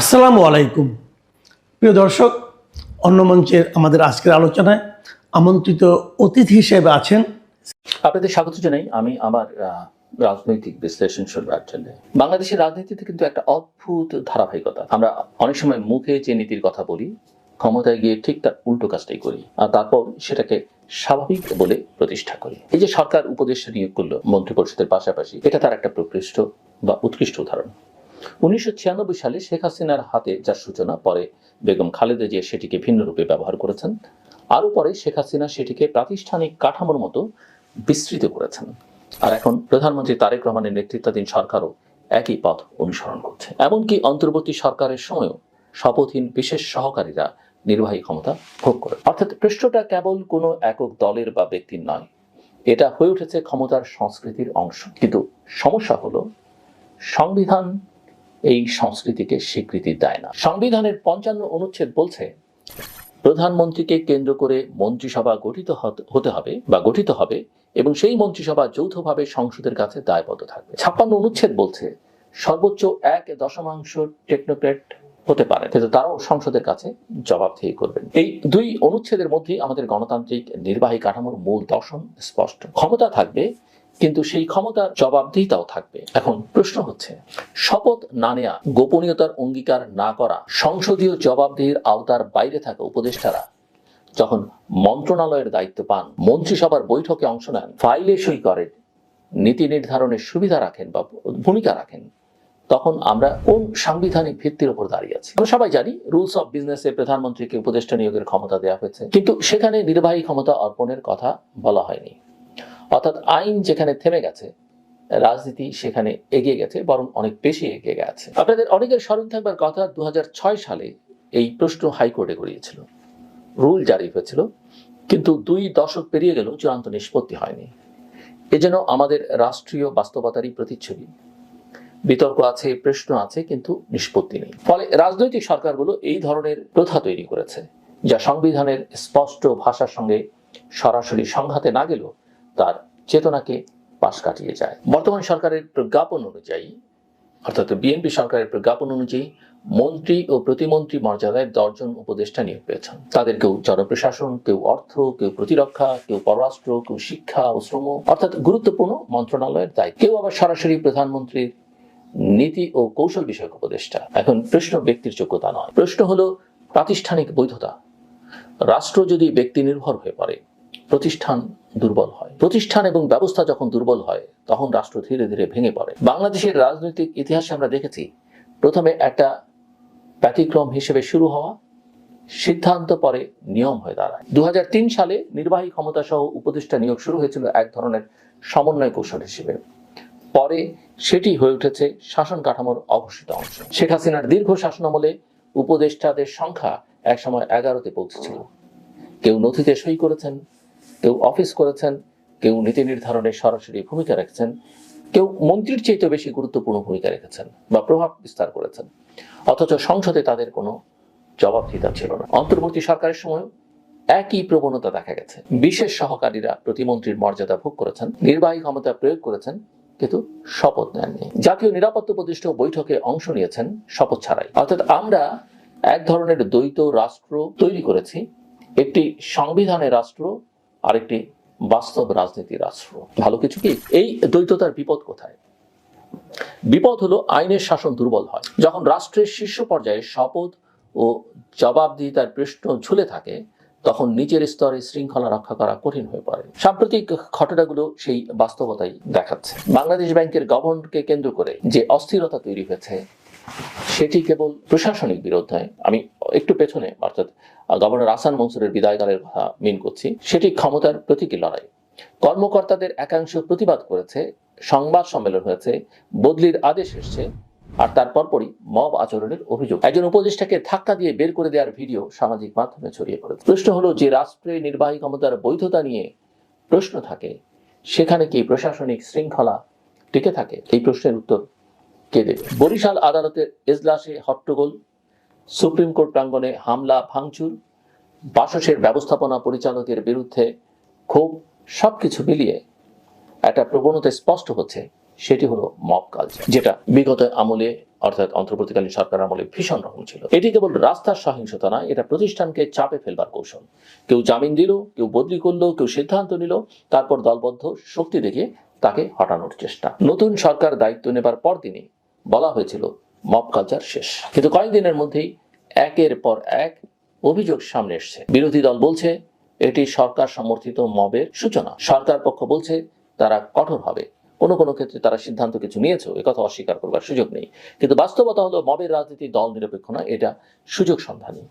আসসালামু আলাইকুম প্রিয় দর্শক, অন্য মঞ্চের আমাদের আজকের আলোচনায় আমন্ত্রিত অতিথি হিসেবে আছেন। আপনাদের স্বাগত জানাই। আমি আমার রাজনৈতিক বিশ্লেষণ শুনবার জন্য। বাংলাদেশের রাজনীতিতে কিন্তু একটা অদ্ভুত ধারাবাহিকতা। আমরা অনেক সময় মুখে যে নীতির কথা বলি, ক্ষমতায় গিয়ে ঠিক তার উল্টো কাজটাই করি, আর তারপর সেটাকে স্বাভাবিক বলে প্রতিষ্ঠা করি। এই যে সরকার উপদেষ্টা নিয়োগ করলো মন্ত্রিপরিষদের পাশাপাশি, এটা তার একটা প্রকৃষ্ট বা উৎকৃষ্ট উদাহরণ। 1996 সালে শেখ হাসিনার হাতে যার সূচনা, পরে বেগম খালেদা জিয়া সেটিকে ভিন্ন রূপে ব্যবহার করেছেন। আরও পরে শেখ হাসিনা সেটিকে প্রাতিষ্ঠানিক কাঠামোর মতো বিস্তৃত করেছেন। আর এখন প্রধানমন্ত্রী তারেক রহমানের নেতৃত্বাধীন সরকারও একই পথ অনুসরণ করছে। এমনকি অন্তর্বর্তী সরকারের সময়ও শপথহীন বিশেষ সহকারীরা নির্বাহী ক্ষমতা ভোগ করে। অর্থাৎ পৃষ্ঠটা কেবল কোনো একক দলের বা ব্যক্তির নয়, এটা হয়ে উঠেছে ক্ষমতার সংস্কৃতির অংশ। কিন্তু সমস্যা হলো, সংবিধান এই সংস্কৃতিকে স্বীকৃতি দেয় না। সংবিধানের 55 অনুচ্ছেদ বলছে প্রধানমন্ত্রীকে কেন্দ্র করে মন্ত্রিসভা গঠিত হবে এবং সেই মন্ত্রিসভা যৌথভাবে সংসদের কাছে দায়বদ্ধ থাকবে। 56 অনুচ্ছেদ বলছে সর্বোচ্চ 1.1 টেকনোক্র্যাট হতে পারে, কিন্তু তারাও সংসদের কাছে জবাবদিহি করবেন। এই দুই অনুচ্ছেদের মধ্যেই আমাদের গণতান্ত্রিক নির্বাহী কাঠামোর মূল দর্শন স্পষ্ট। ক্ষমতা থাকবে, কিন্তু সেই ক্ষমতার জবাবদিহিতাও থাকবে। এখন প্রশ্ন হচ্ছে, শপথ না নেয়া, গোপনীয়তার অঙ্গীকার না করা, সংসদীয় জবাবদিহির আওতার বাইরে থাকা উপদেষ্টারা যখন মন্ত্রণালয়ের দায়িত্ব পান, মন্ত্রিসভার বৈঠকে অংশ নেন, ফাইলে সই করেন, নীতি নির্ধারণের সুবিধা রাখেন বা ভূমিকা রাখেন, তখন আমরা কোন সাংবিধানিক ভিত্তির উপর দাঁড়িয়ে আছি? আমরা সবাই জানি রুলস অফ বিজনেসে প্রধানমন্ত্রীকে উপদেষ্টা নিয়োগের ক্ষমতা দেওয়া হয়েছে, কিন্তু সেখানে নির্বাহী ক্ষমতা অর্পণের কথা বলা হয়নি। অর্থাৎ আইন যেখানে থেমে গেছে, রাজনীতি সেখানে এগিয়ে গেছে, বরং অনেক বেশি এগিয়ে গেছে। আপনাদের অনেকের স্মরণ থাকবার কথা, 2006 সালে এই প্রশ্ন হাইকোর্টে গড়িয়েছিল, রুল জারি হয়েছিল, কিন্তু 2 দশক পেরিয়ে গেল, চূড়ান্ত নিষ্পত্তি হয়নি। এ যেন আমাদের রাষ্ট্রীয় বাস্তবতারই প্রতিচ্ছবি। বিতর্ক আছে, প্রশ্ন আছে, কিন্তু নিষ্পত্তি নেই। ফলে রাজনৈতিক সরকারগুলো এই ধরনের প্রথা তৈরি করেছে, যা সংবিধানের স্পষ্ট ভাষার সঙ্গে সরাসরি সংঘাতে না গেলেও তার চেতনাকে পাশ কাটিয়ে যায়। বর্তমান সরকারের প্রজ্ঞাপন অনুযায়ী, অর্থাৎ বিএনপি সরকারের প্রজ্ঞাপন অনুযায়ী, মন্ত্রী ও প্রতিমন্ত্রী মর্যাদায় 10 জন উপদেষ্টা নিয়োগ পেয়েছেন। তাদের কেউ জনপ্রশাসন, কেউ অর্থ, কেউ প্রতিরক্ষা, কেউ পররাষ্ট্র, কেউ শিক্ষা ও শ্রম, অর্থাৎ গুরুত্বপূর্ণ মন্ত্রণালয়ের দায়িত্ব। কেউ আবার সরাসরি প্রধানমন্ত্রীর নীতি ও কৌশল বিষয়ক উপদেষ্টা। এখন প্রশ্ন ব্যক্তির যোগ্যতা নয়, প্রশ্ন হলো প্রাতিষ্ঠানিক বৈধতা। রাষ্ট্র যদি ব্যক্তি নির্ভর হয়ে পড়ে, প্রতিষ্ঠান দুর্বল হয়। প্রতিষ্ঠান এবং ব্যবস্থা যখন দুর্বল হয়, তখন রাষ্ট্র ধীরে ধীরে ভেঙে পড়ে। বাংলাদেশের রাজনৈতিক ইতিহাসে আমরা দেখেছি, প্রথমে একটা ব্যতিক্রম হিসেবে শুরু হওয়া সিদ্ধান্ত পরে নিয়ম হয়ে দাঁড়ায়। 2003 সালে নির্বাহী ক্ষমতা সহ উপদেষ্টা নিয়োগ শুরু হয়েছিল এক ধরনের সমন্বয় কৌশল হিসেবে। পরে সেটি হয়ে উঠেছে শাসন কাঠামোর অঘোষিত অংশ। শেখ হাসিনার দীর্ঘ শাসনামলে উপদেষ্টাদের সংখ্যা একসময় 11তে পৌঁছেছিল। কেউ নথিতে সই করেছেন, কেউ অফিস করেছেন, কেউ নীতি নির্ধারণে সরাসরি ভূমিকা রেখেছেন, কেউ মন্ত্রীর চেয়ে বেশি গুরুত্বপূর্ণ ভূমিকা রেখেছেন বা প্রভাব বিস্তার করেছেন, অথচ সংসদে তাদের কোনো জবাবদিহিতা ছিল না। অন্তর্বর্তী সরকারের সময় একই প্রবণতা দেখা গেছে। বিশেষ সহকারীরা প্রতিমন্ত্রীর মর্যাদা ভোগ করেছেন, নির্বাহী ক্ষমতা প্রয়োগ করেছেন, কিন্তু শপথ নেননি। জাতীয় নিরাপত্তা উপদেষ্টা বৈঠকে অংশ নিয়েছেন শপথ ছাড়াই। অর্থাৎ আমরা এক ধরনের দ্বৈত রাষ্ট্র তৈরি করেছি, একটি সংবিধানের রাষ্ট্র আর একটি বাস্তব রাজনীতির রাষ্ট্র। ভালো কিছু কি? এই দ্বৈততার বিপদ কোথায়? বিপদ হলো আইনের শাসন দুর্বল হয়। যখন রাষ্ট্রের শীর্ষ পর্যায়ে শপথ ও জবাবদিহিতার প্রশ্ন ঝুলে থাকে, তখন নিচের স্তরে শৃঙ্খলা রক্ষা করা কঠিন হয়ে পড়ে। সাম্প্রতিক ঘটনাগুলো সেই বাস্তবতাই দেখাচ্ছে। বাংলাদেশ ব্যাংকের গভর্নরকে কেন্দ্র করে যে অস্থিরতা তৈরি হয়েছে, সেটি কেবল প্রশাসনিক বিরোধ নয়। আমি একটু পেছনে, অর্থাৎ গভর্নর আহসান মনসুরের বিদায়কালের কথা মিন করছি। সেটি ক্ষমতার প্রতীকী লড়াই। কর্মকর্তাদের একাংশ প্রতিবাদ করেছে, সংবাদ সম্মেলন হয়েছে, বদলির আদেশ এসেছে, আর তার পরপরই মব আচরণের অভিযোগ। একজন উপদেষ্টাকে ধাক্কা দিয়ে বের করে দেওয়ার ভিডিও সামাজিক মাধ্যমে ছড়িয়ে পড়েছে। প্রশ্ন হলো, যে রাষ্ট্রে নির্বাহী ক্ষমতার বৈধতা নিয়ে প্রশ্ন থাকে, সেখানে কি প্রশাসনিক শৃঙ্খলা টিকে থাকে? এই প্রশ্নের উত্তর কে দেবে? বরিশাল আদালতের এজলাসে হট্টগোল, সুপ্রিম কোর্ট প্রাঙ্গণে হামলা ভাঙচুর, বাসসের ব্যবস্থাপনা পরিচালকের বিরুদ্ধে ক্ষোভ, সবকিছু মিলিয়ে একটা প্রবণতা স্পষ্ট হচ্ছে, সেটি হলো মব কালচার, যেটা বিগত আমলে অর্থাৎ অন্তর্বর্তীকালীন সরকার আমলে ভীষণ রকম ছিল। এটি কেবল রাস্তার সহিংসতা নয়, এটা প্রতিষ্ঠানকে চাপে ফেলবার কৌশল। কেউ জামিন দিল, কেউ বদলি করলো, কেউ সিদ্ধান্ত নিল, তারপর দলবদ্ধ শক্তি দেখে তাকে হটানোর চেষ্টা। নতুন সরকার দায়িত্ব নেবার পরদিনই বলা হয়েছিল মব কালচার শেষ, কিন্তু কয়েকদিনের মধ্যেই একের পর এক অভিযোগ সামনে এসছে। বিরোধী দল বলছে এটি সরকার সমর্থিত মবের সূচনা, সরকার পক্ষ বলছে তারা কঠোর হবে, কোনো কোনো ক্ষেত্রে তারা সিদ্ধান্ত কিছু নিয়েছে, একথা অস্বীকার করবার সুযোগ নেই। কিন্তু বাস্তবতা হলো মবের রাজনীতি দল নিরপেক্ষ নয়, এটা সুযোগ সন্ধানী।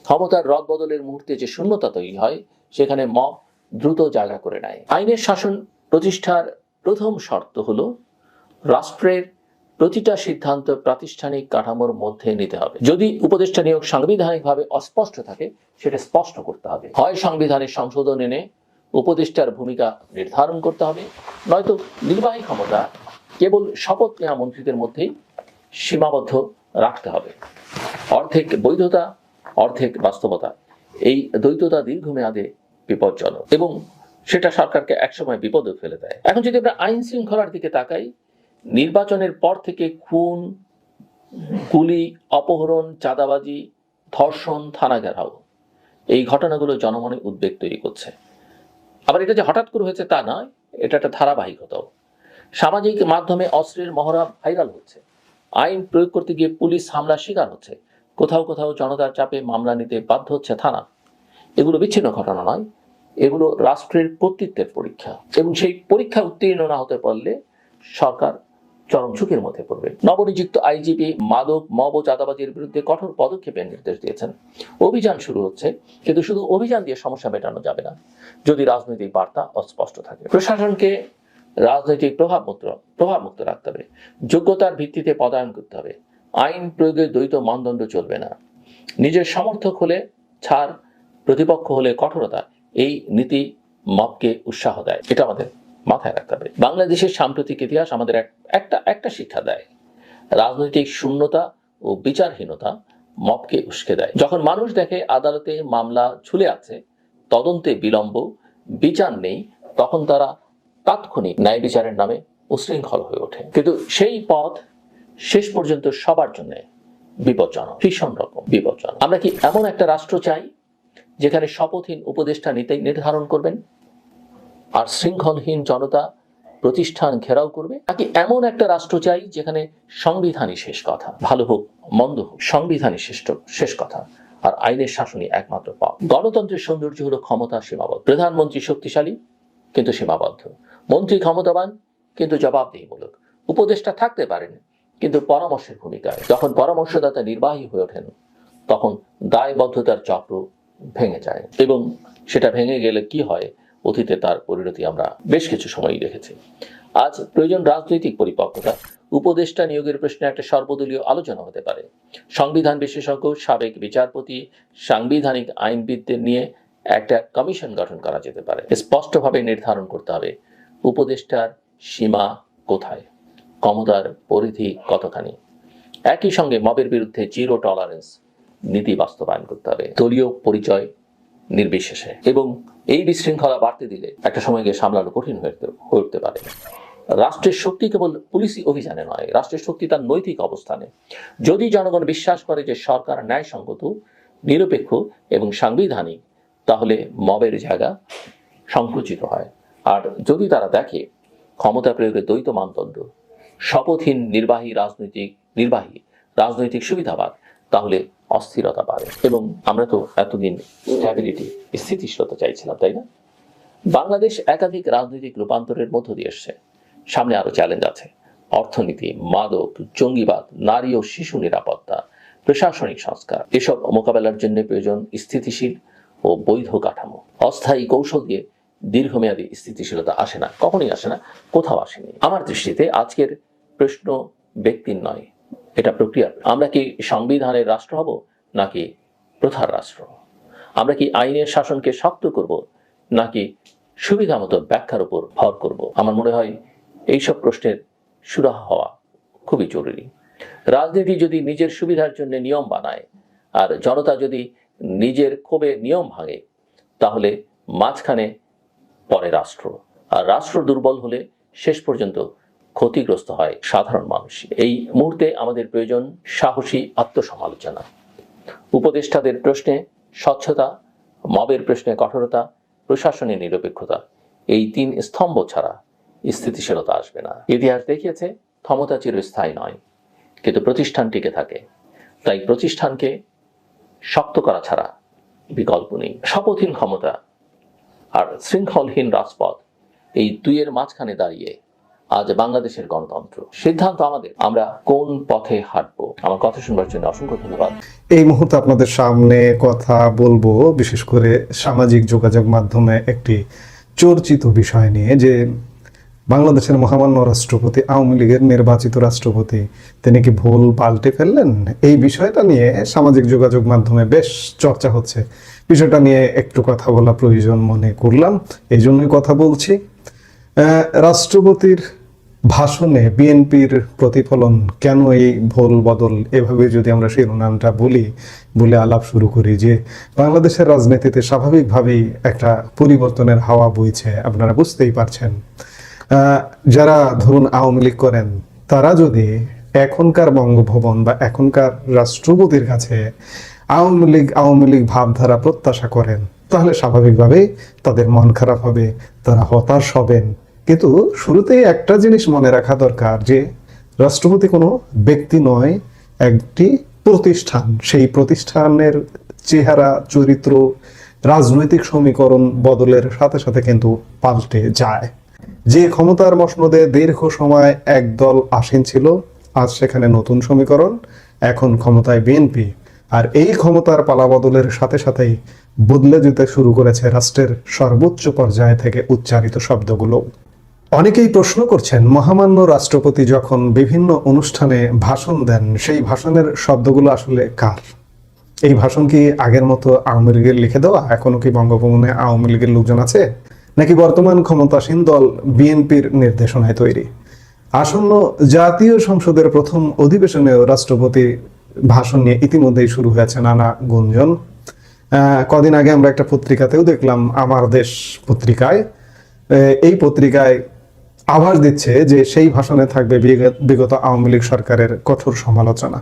ক্ষমতার রদ বদলের মুহূর্তে যে শূন্যতা তৈরি হয়, সেখানে মব দ্রুত জায়গা করে নেয়। আইনের শাসন প্রতিষ্ঠার প্রথম শর্ত হলো রাষ্ট্রের প্রতিটা সিদ্ধান্ত প্রাতিষ্ঠানিক কাঠামোর মধ্যে নিতে হবে। যদি উপদেষ্টা নিয়োগ সাংবিধানিকভাবে অস্পষ্ট থাকে, সেটা স্পষ্ট করতে হবে। হয় সংবিধানের সংশোধন এনে উপদেষ্টার ভূমিকা নির্ধারণ করতে হবে, নয়তো নির্বাহী ক্ষমতা কেবল শপথ নেওয়া মন্ত্রীদের মধ্যেই সীমাবদ্ধ রাখতে হবে। অর্ধেক বৈধতা, অর্ধেক বাস্তবতা, এই দ্বৈততা দীর্ঘমেয়াদে বিপজ্জনক এবং সেটা সরকারকে একসময় বিপদে ফেলে দেয়। এখন যদি আমরা আইন শৃঙ্খলার দিকে তাকাই, নির্বাচনের পর থেকে খুন, গুলি, অপহরণ, চাঁদাবাজি, ধর্ষণ, থানা ঘেরাও, এই ঘটনাগুলো জনমনে উদ্বেগ তৈরি করছে। আবার এটা যে হঠাৎ করে হয়েছে তা নয়, এটা একটা ধারাবাহিকতাও। সামাজিক মাধ্যমে অস্ত্রের মহড়া ভাইরাল হচ্ছে, আইন প্রয়োগ করতে গিয়ে পুলিশ হামলার শিকার হচ্ছে, কোথাও কোথাও জনতার চাপে মামলা নিতে বাধ্য হচ্ছে থানা। এগুলো বিচ্ছিন্ন ঘটনা নয়, এগুলো রাষ্ট্রের কর্তৃত্বের পরীক্ষা, এবং সেই পরীক্ষা উত্তীর্ণ না হতে পারলে সরকার চরম ঝুঁকির মধ্যে পড়বে। নবনিযুক্ত আইজিপি মাদক, মব ও চাঁদাবাজির বিরুদ্ধে কঠোর পদক্ষেপের নির্দেশ দিয়েছেন। অভিযান শুরু হচ্ছে, কিন্তু শুধু অভিযান দিয়ে সমস্যা মেটানো যাবে না যদি রাজনৈতিক বার্তা অস্পষ্ট থাকে। প্রশাসনকে রাজনৈতিক প্রভাবমুক্ত রাখতে হবে, যোগ্যতার ভিত্তিতে পদায়ন করতে হবে, আইন প্রয়োগে দ্বৈত মানদণ্ড চলবে না। নিজের সমর্থক হলে ছাড়, প্রতিপক্ষ হলে কঠোরতা, এই নীতি মবকে উৎসাহ দেয়। এটা আমাদের মাথায় রাখতে হবে। বাংলাদেশের সাম্প্রতিক ইতিহাস আমাদের একটা শিক্ষা দেয়, রাজনৈতিক শূন্যতা ও বিচারহীনতা মবকে উস্কে দেয়। যখন মানুষ দেখে আদালতে মামলা ঝুলে আছে, তদন্তে বিলম্ব, বিচার নেই, তখন তারা তাৎক্ষণিক ন্যায় বিচারের নামে উশৃঙ্খল হয়ে ওঠে। কিন্তু সেই পথ শেষ পর্যন্ত সবার জন্য বিপজ্জনক, ভীষণ রকম বিপজ্জনক। আমরা কি এমন একটা রাষ্ট্র চাই যেখানে শপথহীন উপদেষ্টা নির্ধারণ করবেন আর শৃঙ্খলহীন জনতা প্রতিষ্ঠান ঘেরাও করবে? নাকি এমন একটা রাষ্ট্র চাই যেখানে সংবিধানই শেষ কথা, ভালো হোক মন্দ হোক, সংবিধানই শেষ কথা আর আইনের শাসনই একমাত্র পথ? গণতন্ত্রের সৌন্দর্য হলো ক্ষমতা সীমাবদ্ধ। প্রধানমন্ত্রী শক্তিশালী কিন্তু সীমাবদ্ধ, মন্ত্রী ক্ষমতাবান কিন্তু জবাবদিহিমূলক, উপদেষ্টা থাকতে পারেন কিন্তু পরামর্শের ভূমিকায়। যখন পরামর্শদাতা নির্বাহী হয়ে ওঠেন, তখন দায়বদ্ধতার চক্র ভেঙে যায়, এবং সেটা ভেঙে গেলে কি হয়, অতীতে তার পরিণতি আমরা বেশ কিছু সময়ই দেখেছি। আজ প্রয়োজন রাজনৈতিক পরিপক্কতা। উপদেষ্টা নিয়োগের প্রশ্নে একটা সর্বদলীয় আলোচনা হতে পারে। সংবিধান বিশেষজ্ঞ, সাবেক বিচারপতি, সাংবিধানিক আইনবিদদের নিয়ে একটা কমিশন গঠন করা যেতে পারে। স্পষ্টভাবে নির্ধারণ করতে হবে উপদেষ্টার সীমা কোথায়, ক্ষমতার পরিধি কতখানি। একই সঙ্গে মবের বিরুদ্ধে জিরো টলারেন্স নীতি বাস্তবায়ন করতে হবে, দলীয় পরিচয় নির্বিশেষে। এবং এই বিশৃঙ্খলা বাড়তে দিলে একটা সময় গিয়ে সামলানো কঠিন হয়ে উঠতে পারে। রাষ্ট্রের শক্তি কেবল পুলিশি অভিযানে নয়, রাষ্ট্রের শক্তি তার নৈতিক অবস্থানে। যদি জনগণ বিশ্বাস করে যে সরকার ন্যায়সঙ্গত, নিরপেক্ষ এবং সাংবিধানিক, তাহলে মবের জায়গা সংকুচিত হয়। আর যদি তারা দেখে ক্ষমতা প্রয়োগের দ্বৈত মানদণ্ড, শপথহীন নির্বাহী রাজনৈতিক সুবিধাবাদ, তাহলে অস্থিরতা বাড়ে। এবং আমরা তো এতদিন স্ট্যাবিলিটি, স্থিতিশীলতা চাইছিলাম, তাই না? বাংলাদেশ একাধিক রাজনৈতিক রূপান্তরের মধ্য দিয়ে এসছে, সামনে আরো চ্যালেঞ্জ আছে। অর্থনীতি, মাদক, জঙ্গিবাদ, নারী ও শিশু নিরাপত্তা, প্রশাসনিক সংস্কার, এসব মোকাবেলার জন্য প্রয়োজন স্থিতিশীল ও বৈধ কাঠামো। অস্থায়ী কৌশল দিয়ে দীর্ঘমেয়াদী স্থিতিশীলতা আসে না, কখনোই আসে না, কোথাও আসেনি। আমার দৃষ্টিতে আজকের প্রশ্ন ব্যক্তির নয়, এটা প্রক্রিয়ার। আমরা কি সংবিধানের রাষ্ট্র হব নাকি প্রথার রাষ্ট্র? আমরা কি আইনের শাসনকে শক্ত করব নাকি সুবিধা মতো ব্যাখ্যার উপর ভর করব? আমার মনে হয় এইসব প্রশ্নের সুরাহা হওয়া খুবই জরুরি। রাজনীতি যদি নিজের সুবিধার জন্য নিয়ম বানায় আর জনতা যদি নিজের ক্ষোভে নিয়ম ভাঙে, তাহলে মাঝখানে পড়ে রাষ্ট্র। আর রাষ্ট্র দুর্বল হলে শেষ পর্যন্ত ক্ষতিগ্রস্ত হয় সাধারণ মানুষ। এই মুহূর্তে আমাদের প্রয়োজন সাহসী আত্মসমালোচনা, উপদেষ্টাদের প্রশ্নে স্বচ্ছতা, মবের প্রশ্নে কঠোরতা, প্রশাসনের নিরপেক্ষতা। এই 3 স্তম্ভ ছাড়া স্থিতিশীলতা আসবে না। ইতিহাস দেখিয়েছে ক্ষমতা চিরস্থায়ী নয়, কিন্তু প্রতিষ্ঠান টিকে থাকে। তাই প্রতিষ্ঠানকে শক্ত করা ছাড়া বিকল্প নেই। শপথহীন ক্ষমতা আর শৃঙ্খলহীন রাজপথ, এই দুইয়ের মাঝখানে দাঁড়িয়ে আজ বাংলাদেশের গণতন্ত্র। সিদ্ধান্ত আমাদের, আমরা কোন পথে হাঁটবো। আমার কথা শুনবার জন্য অসংখ্য ধন্যবাদ। এই মুহূর্তে আপনাদের সামনে কথা বলবো বিশেষ করে সামাজিক যোগাযোগ মাধ্যমে একটি চর্চিত বিষয় নিয়ে, যে বাংলাদেশের মহামান্য রাষ্ট্রপতি, আওয়ামী লীগের নির্বাচিত রাষ্ট্রপতি, তিনি কি ভুল পাল্টে ফেললেন? এই বিষয়টা নিয়ে সামাজিক যোগাযোগ মাধ্যমে বেশ চর্চা হচ্ছে। বিষয়টা নিয়ে একটু কথা বলা প্রয়োজন মনে করলাম, এই জন্যই কথা বলছি। রাষ্ট্রপতির ভাষণে বিএনপির প্রতিফলন, কেন এই ভুল বদল, এভাবে যদি আমরা শিরোনামটা বলে আলাপ শুরু করি, যে বাংলাদেশের রাজনীতিতে স্বাভাবিকভাবেই একটা পরিবর্তনের হাওয়া বইছে, আপনারা বুঝতেই পারছেন। যারা ধরুন আওয়ামী লীগ করেন, তারা যদি এখনকার বঙ্গভবন বা এখনকার রাষ্ট্রপতির কাছে আওয়ামী লীগ ভাবধারা প্রত্যাশা করেন, তাহলে স্বাভাবিকভাবেই তাদের মন খারাপ হবে, তারা হতাশ হবেন। কিন্তু শুরুতেই একটা জিনিস মনে রাখা দরকার, যে রাষ্ট্রপতি কোনো ব্যক্তি নয়, একটি প্রতিষ্ঠান। সেই প্রতিষ্ঠানের চেহারা, চরিত্র, রাজনৈতিক সমীকরণ বদলের সাথে সাথে কিন্তু পাল্টে যায়। যে ক্ষমতার মসনদে দীর্ঘ সময় এক দল আসীন ছিল, আজ সেখানে নতুন সমীকরণ, এখন ক্ষমতায় বিএনপি। আর এই ক্ষমতার পালাবদলের সাথে সাথেই বদলে যেতে শুরু করেছে রাষ্ট্রের সর্বোচ্চ পর্যায় থেকে উচ্চারিত শব্দগুলো। অনেকেই প্রশ্ন করছেন, মহামান্য রাষ্ট্রপতি যখন বিভিন্ন অনুষ্ঠানে ভাষণ দেন, সেই ভাষণের শব্দগুলো আসলে কার? এই ভাষণ কি আগের মতো আওয়ামী লীগের লিখে দেওয়া? এখনো কি বঙ্গভবনে আওয়ামী লীগের লোকজন আছে, নাকি বর্তমান ক্ষমতাসীন দল বিএনপির নির্দেশনায় তৈরি? আসন্ন জাতীয় সংসদের প্রথম অধিবেশনেও রাষ্ট্রপতি ভাষণ নিয়ে ইতিমধ্যেই শুরু হয়েছে নানা গুঞ্জন। কদিন আগে আমরা একটা পত্রিকাতেও দেখলাম, আমার দেশ পত্রিকায়, এই পত্রিকায় আভাস দিচ্ছে যে সেই ভাষণে থাকবে বিগত আওয়ামী লীগ সরকারের কঠোর সমালোচনা।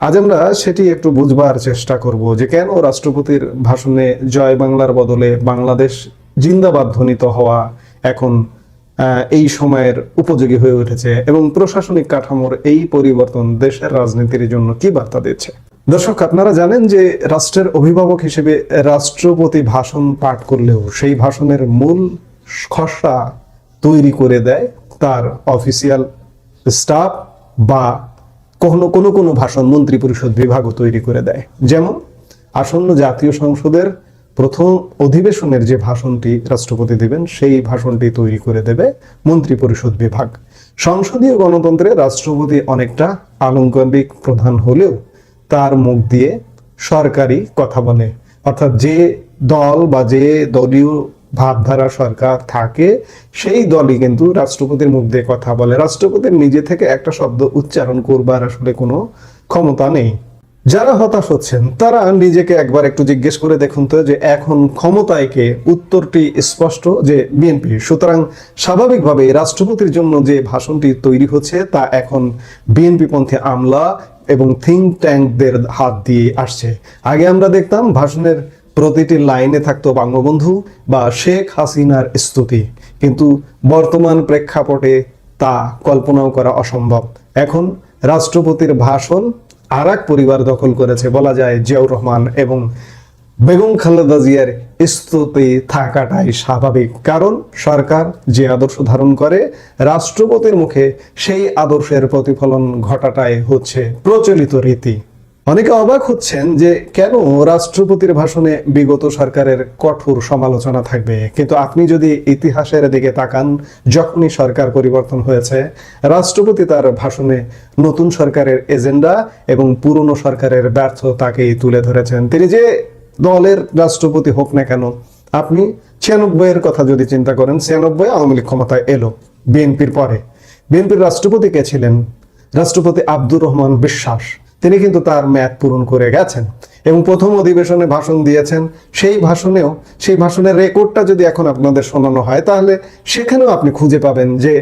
আজ আমরা সেটি একটু বুঝবার চেষ্টা করব, যে কেন রাষ্ট্রপতির ভাষণে জয় বাংলার বদলে বাংলাদেশ জিন্দাবাদ ধ্বনিত হওয়া এখন এই সময়ের উপযোগী হয়ে উঠেছে, এবং প্রশাসনিক কাঠামোর এই পরিবর্তন দেশের রাজনীতির জন্য কি বার্তা দিচ্ছে। দর্শক, আপনারা জানেন যে রাষ্ট্রের অভিভাবক হিসেবে রাষ্ট্রপতি ভাষণ পাঠ করলেও সেই ভাষণের মূল খসড়া তৈরি করে দেয় তার অফিসিয়াল স্টাফ, বা কোনো ভাষণ মন্ত্রী পরিষদ বিভাগও তৈরি করে দেয়। যেমন আসন্ন জাতীয় সংসদের প্রথম অধিবেশনের যে ভাষণটি রাষ্ট্রপতি দেবেন, সেই ভাষণটি তৈরি করে দেবে মন্ত্রী পরিষদ বিভাগ। সংসদীয় গণতন্ত্রে রাষ্ট্রপতি অনেকটা আলংকারিক প্রধান হলেও তার মুখ দিয়ে সরকারি কথা বলে, অর্থাৎ যে দল বা যে দলীয় ভাবধারা সরকার থাকে, সেই দলই কিন্তু রাষ্ট্রপতির মুখ দিয়ে কথা বলে। রাষ্ট্রপতির নিজে থেকে একটা শব্দ উচ্চারণ করবার আসলে কোনো ক্ষমতা নেই। যারা হতাশ হচ্ছেন তারা নিজেকে একবার একটু জিজ্ঞেস করে দেখুন তো, যে এখন ক্ষমতায় কে? উত্তরটি স্পষ্ট, যে বিএনপি। সুতরাং স্বাভাবিকভাবে রাষ্ট্রপতির জন্য যে ভাষণটি তৈরি হচ্ছে, তা এখন বিএনপি পন্থী আমলা এবং থিঙ্ক ট্যাঙ্কদের হাত দিয়ে আসছে। আগে আমরা দেখতাম ভাষণের প্রতিটি লাইনে থাকতো বঙ্গবন্ধু বা শেখ হাসিনার স্তুতি, কিন্তু বর্তমান প্রেক্ষাপটে তা কল্পনাও করা অসম্ভব। এখন রাষ্ট্রপতির ভাষণ আর এক পরিবার দখল করেছে, বলা যায় জিয়াউর রহমান এবং বেগম খালেদা জিয়ার স্তুতি থাকাটাই স্বাভাবিক, কারণ সরকার যে আদর্শ ধারণ করে, রাষ্ট্রপতির মুখে সেই আদর্শের প্রতিফলন ঘটাটাই হচ্ছে প্রচলিত রীতি। অনেকে অবাক হচ্ছেন যে কেন রাষ্ট্রপতির ভাষণে বিগত সরকারের কঠোর সমালোচনা থাকবে, কিন্তু আপনি যদি ইতিহাসের দিকে তাকান, যখনই সরকার পরিবর্তন হয়েছে, রাষ্ট্রপতি তার ভাষণে নতুন সরকারের এজেন্ডা এবং পুরনো সরকারের ব্যর্থতাকেই তুলে ধরেছেন। তিনি যে দলের রাষ্ট্রপতি হোক না কেন, আপনি 96-এর কথা যদি চিন্তা করেন, 96 আওয়ামী লীগ ক্ষমতায় এলো বিএনপির পরে। বিএনপির রাষ্ট্রপতি কে ছিলেন? রাষ্ট্রপতি আব্দুর রহমান বিশ্বাস। তিনি কিন্তু তার মেয়াদ পূরণ করে গেছেন এবং প্রথম অধিবেশনে ভাষণ দিয়েছেন। সেই ভাষণের রেকর্ডটা যদি এখন আপনাদের শোনানো হয়, তাহলে সেখানেও আপনি খুঁজে পাবেন যে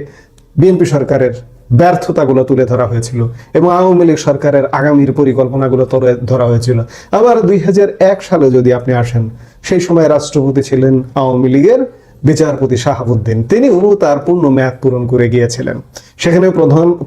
বিএনপি সরকারের ব্যর্থতাগুলো তুলে ধরা হয়েছিল এবং আওয়ামী লীগ সরকারের আগামীর পরিকল্পনাগুলো তুলে ধরা হয়েছিল। আবার 2001 সালে যদি আপনি আসেন, সেই সময় রাষ্ট্রপতি ছিলেন আওয়ামী লীগের বিচারপতি শাহাবুদ্দিন। তিনিও তার পূর্ণ মেয়াদ পূরণ করে গিয়েছিলেন। সেখানে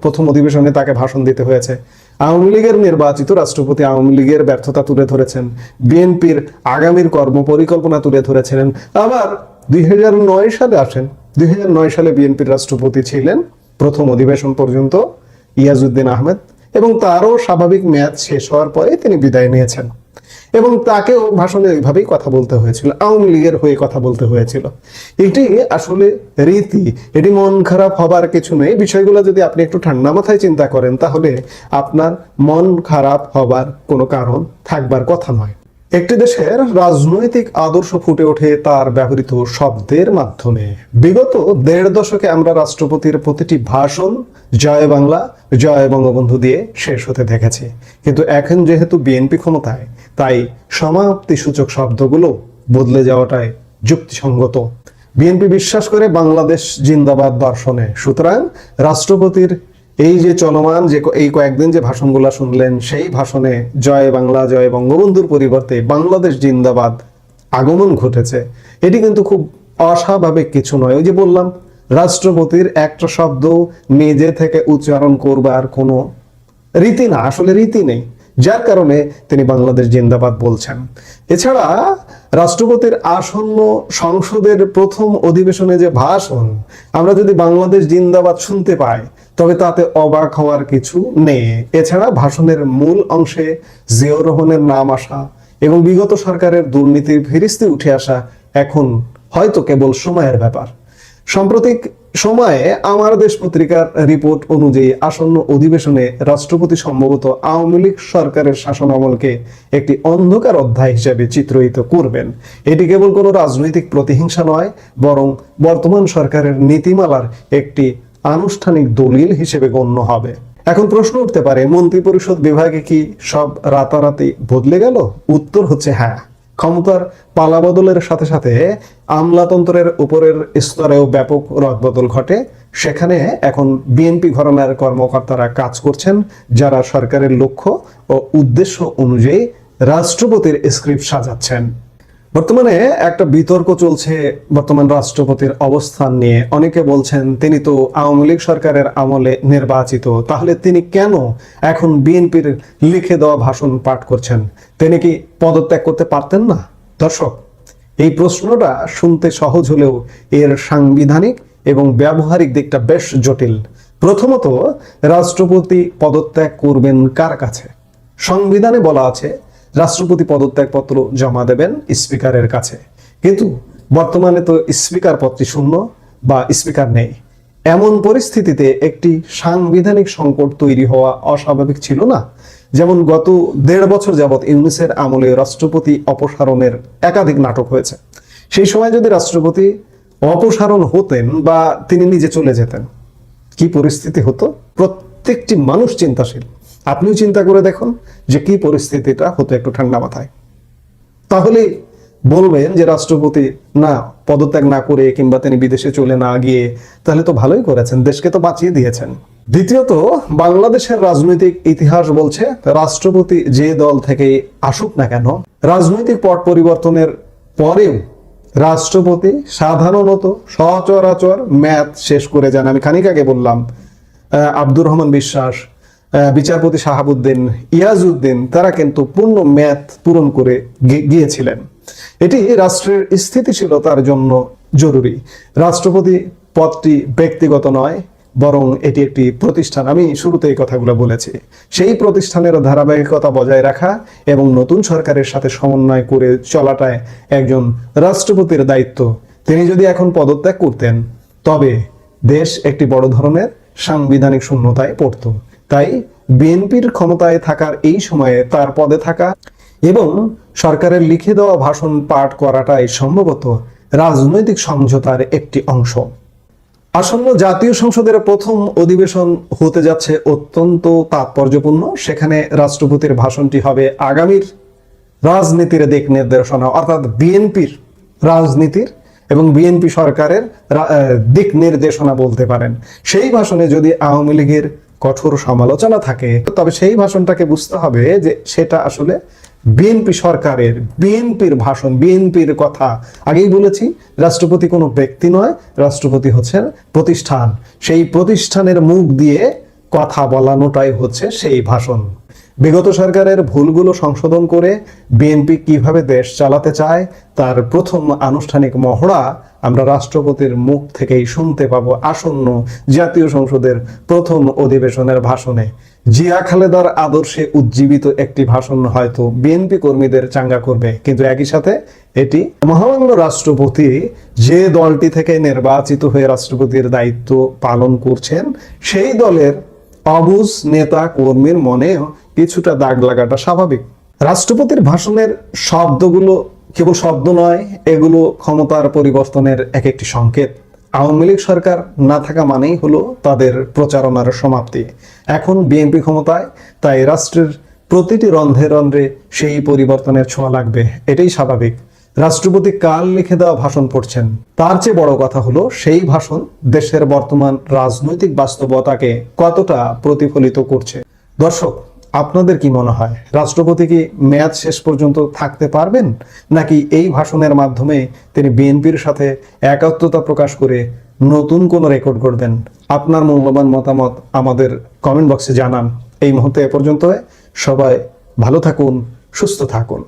প্রথম অধিবেশনে তাকে ভাষণ দিতে হয়েছে। আওয়ামী লীগের নির্বাচিত রাষ্ট্রপতি আওয়ামী লীগের ব্যর্থতা তুলে ধরেছেন, বিএনপির আগামীর কর্ম পরিকল্পনা তুলে ধরেছিলেন। আবার 2009 সালে আসেন, 2009 সালে বিএনপির রাষ্ট্রপতি ছিলেন প্রথম অধিবেশন পর্যন্ত ইয়াজউদ্দিন আহমেদ, এবং তারও স্বাভাবিক মেয়াদ শেষ হওয়ার পরে তিনি বিদায় নিয়েছেন এবং তাকেও ভাষণে ওইভাবেই কথা বলতে হয়েছিল, আওয়ামী লীগের হয়ে কথা বলতে হয়েছিল। এটি আসলে রীতি, এটি মন খারাপ হবার কিছু নেই। বিষয়গুলো যদি আপনি একটু ঠান্ডা মাথায় চিন্তা করেন, তাহলে আপনার মন খারাপ হবার কোনো কারণ থাকবার কথা নয়। একটি দেশের রাজনৈতিক আদর্শ ফুটে ওঠে তার ব্যবহৃত শব্দের মাধ্যমে। বিগত 1.5 দশকে আমরা রাষ্ট্রপতির প্রতিটি ভাষণ জয় বাংলা, জয় বঙ্গবন্ধু দিয়ে শেষ হতে দেখেছি। কিন্তু এখন যেহেতু বিএনপি ক্ষমতায়, তাই সমাপ্তি সূচক শব্দগুলো বদলে যাওয়াটাই যুক্তিসঙ্গত। বিএনপি বিশ্বাস করে বাংলাদেশ জিন্দাবাদ দর্শনে। সুতরাং রাষ্ট্রপতির এই যে চলমান যে এই কয়েকদিন যে ভাষণগুলো শুনলেন, সেই ভাষণে জয় বাংলা, জয় বঙ্গবন্ধুর পরিবর্তে বাংলাদেশ জিন্দাবাদ আগমন ঘটেছে। এটি কিন্তু খুব অস্বাভাবিক কিছু নয়। ওই যে বললাম, রাষ্ট্রপতির একটা শব্দ নিজে থেকে উচ্চারণ করবার কোনো রীতি না, আসলে রীতি নেই, যার কারণে তিনি বাংলাদেশ জিন্দাবাদ বলছেন। এছাড়া রাষ্ট্রপতির আসন্ন সংসদের প্রথম অধিবেশনে যে ভাষণ, আমরা যদি বাংলাদেশ জিন্দাবাদ শুনতে পাই, তবে তাতে অবাক হওয়ার কিছু নেই। এছাড়া ভাষণের মূল অংশে জিয়াউর রহমানের নাম আসা এবং বিগত সরকারের দুর্নীতির ফিরিস্তি উঠে আসা এখন হয়তো কেবল সময়ের ব্যাপার। সাম্প্রতিক সময়ে আমার দেশ পত্রিকার রিপোর্ট অনুযায়ী আসন্ন অধিবেশনে রাষ্ট্রপতি সম্ভবত আওয়ামী লীগ সরকারের শাসনামলকে একটি অন্ধকার অধ্যায় হিসেবে চিত্রায়িত করবেন। এটি কেবল কোনো রাজনৈতিক প্রতিহিংসা নয়, বরং বর্তমান সরকারের নীতিমালার একটি আনুষ্ঠানিক দলিল হিসেবে গণ্য হবে। এখন প্রশ্ন উঠতে পারে, মন্ত্রিপরিষদ বিভাগে কি সব রাতারাতি বদলে গেল? উত্তর হচ্ছে হ্যাঁ। ক্ষমতার পালাবদলের সাথে সাথে আমলাতন্ত্রের উপরের স্তরেও ব্যাপক রদবদল ঘটে। সেখানে এখন বিএনপি ঘরানার কর্মকর্তারা কাজ করছেন, যারা সরকারের লক্ষ্য ও উদ্দেশ্য অনুযায়ী রাষ্ট্রপতির স্ক্রিপ্ট সাজাচ্ছেন। বর্তমানে একটা বিতর্ক চলছে বর্তমান রাষ্ট্রপতির অবস্থান নিয়ে। অনেকে বলছেন তিনি তো আওয়ামী লীগ সরকারের আমলে নির্বাচিত, তাহলে তিনি কেন এখন বিএনপির লিখে দেওয়া ভাষণ পাঠ করছেন? তিনি কি পদত্যাগ করতে পারতেন না? দর্শক, এই প্রশ্নটা শুনতে সহজ হলেও এর সাংবিধানিক এবং ব্যবহারিক দিকটা বেশ জটিল। প্রথমত, রাষ্ট্রপতি পদত্যাগ করবেন কার কাছে? সংবিধানে বলা আছে রাষ্ট্রপতি পদত্যাগপত্র জমা দেবেন স্পিকারের কাছে, কিন্তু বর্তমানে তো স্পিকার পদটি শূন্য বা স্পিকার নেই। এমন পরিস্থিতিতে একটি সাংবিধানিক সংকট তৈরি হওয়া অস্বাভাবিক ছিল না? যেমন গত 1.5 বছর যাবৎ ইউনূসের আমলে রাষ্ট্রপতি অপসারণের একাধিক নাটক হয়েছে। সেই সময় যদি রাষ্ট্রপতি অপসারণ হতেন বা তিনি নিজে চলে যেতেন, কি পরিস্থিতি হতো? প্রত্যেকটি মানুষ চিন্তাশীল। আপনিও চিন্তা করে দেখুন যে কি পরিস্থিতিটা হতো একটু ঠান্ডা মাথায়। তাহলে বলবেন যে রাষ্ট্রপতি না পদত্যাগ না করে কিংবা তিনি বিদেশে চলে না গিয়ে, তাহলে তো ভালোই করেছেন, দেশকে তো বাঁচিয়ে দিয়েছেন। দ্বিতীয়ত, বাংলাদেশের রাজনৈতিক ইতিহাস বলছে রাষ্ট্রপতি যে দল থেকে আসুক না কেন, রাজনৈতিক পট পরিবর্তনের পরেও রাষ্ট্রপতি সাধারণত সচরাচর মেয়াদ শেষ করে যান। আমি খানিক আগে বললাম আব্দুর রহমান বিশ্বাস, বিচারপতি শাহাবুদ্দিন, ইয়াজউদ্দিন, তারা কিন্তু পূর্ণ মেয়াদ পূরণ করে গিয়েছিলেন। এটি রাষ্ট্রের স্থিতিশীলতার জন্য জরুরি। রাষ্ট্রপতি পদটি ব্যক্তিগত নয়, বরং এটি একটি প্রতিষ্ঠান। আমি শুরুতে এই কথাগুলো বলেছি। সেই প্রতিষ্ঠানের ধারাবাহিকতা বজায় রাখা এবং নতুন সরকারের সাথে সমন্বয় করে চলাটাই একজন রাষ্ট্রপতির দায়িত্ব। তিনি যদি এখন পদত্যাগ করতেন, তবে দেশ একটি বড় ধরনের সাংবিধানিক শূন্যতায় পড়ত। তাই বিএনপির ক্ষমতায় থাকার এই সময়ে তার পদে থাকা এবং সরকারের লিখে দেওয়া ভাষণ পাঠ করাটাই সম্ভবত রাজনৈতিক সমঝোতার একটি অংশ। আসন্ন জাতীয় সংসদের প্রথম অধিবেশন হতে যাচ্ছে অত্যন্ত তাৎপর্যপূর্ণ। সেখানে রাষ্ট্রপতির ভাষণটি হবে আগামীর রাজনীতির দিক নির্দেশনা, অর্থাৎ বিএনপির রাজনীতির এবং বিএনপি সরকারের দিক নির্দেশনা বলতে পারেন। সেই ভাষণে যদি আওয়ামী লীগের কঠোর সমালোচনা থাকে, তবে সেই ভাষণটাকে বুঝতে হবে যে সেটা আসলে বিএনপি সরকারের, বিএনপির ভাষণ, বিএনপির কথা। আগেই বলেছি, রাষ্ট্রপতি কোনো ব্যক্তি নয়, রাষ্ট্রপতি হচ্ছেন প্রতিষ্ঠান। সেই প্রতিষ্ঠানের মুখ দিয়ে কথা বলানোটাই হচ্ছে সেই ভাষণ। বিগত সরকারের ভুলগুলো সংশোধন করে বিএনপি কিভাবে দেশ চালাতে চায় তার প্রথম আনুষ্ঠানিক মহড়া আমরা রাষ্ট্রপতির মুখ থেকেই শুনতে পাবো আসন্ন জাতীয় সংসদের প্রথম অধিবেশনের ভাষণে। জিয়া খালেদার আদর্শে উজ্জীবিত একটি ভাষণ হয়তো বিএনপি কর্মীদের চাঙ্গা করবে, কিন্তু একই সাথে এটি মহামান্য রাষ্ট্রপতি যে দলটি থেকে নির্বাচিত হয়ে রাষ্ট্রপতির দায়িত্ব পালন করছেন সেই দলের অবুঝ নেতা কর্মীর মনেও কিছুটা দাগ লাগাটা স্বাভাবিক। রাষ্ট্রপতির ভাষণের শব্দগুলো কেবল শব্দ নয়, এগুলো ক্ষমতার পরিবর্তনের এক একটি সংকেত। আওয়ামী লীগ সরকার না থাকা মানেই হলো তাদের প্রচারণার সমাপ্তি। এখন বিএনপি ক্ষমতায়, তাই রাষ্ট্রের প্রতিটি রন্ধ্রে রন্ধ্রে সেই পরিবর্তনের ছোঁয়া লাগবে, এটাই স্বাভাবিক। রাষ্ট্রপতি কাল লিখে দেওয়া ভাষণ পড়ছেন, তার চেয়ে বড় কথা হলো সেই ভাষণ দেশের বর্তমান রাজনৈতিক বাস্তবতাকে কতটা প্রতিফলিত করছে। দর্শক, আপনাদের কি মনে হয়, রাষ্ট্রপতি কি মেয়াদ শেষ পর্যন্ত থাকতে পারবেন, নাকি এই ভাষণের মাধ্যমে তিনি বিএনপির সাথে একাত্মতা প্রকাশ করে নতুন কোনো রেকর্ড করবেন? আপনার মূল্যবান মতামত আমাদের কমেন্ট বক্সে জানান। এই মুহূর্তে এ পর্যন্ত। সবাই ভালো থাকুন, সুস্থ থাকুন।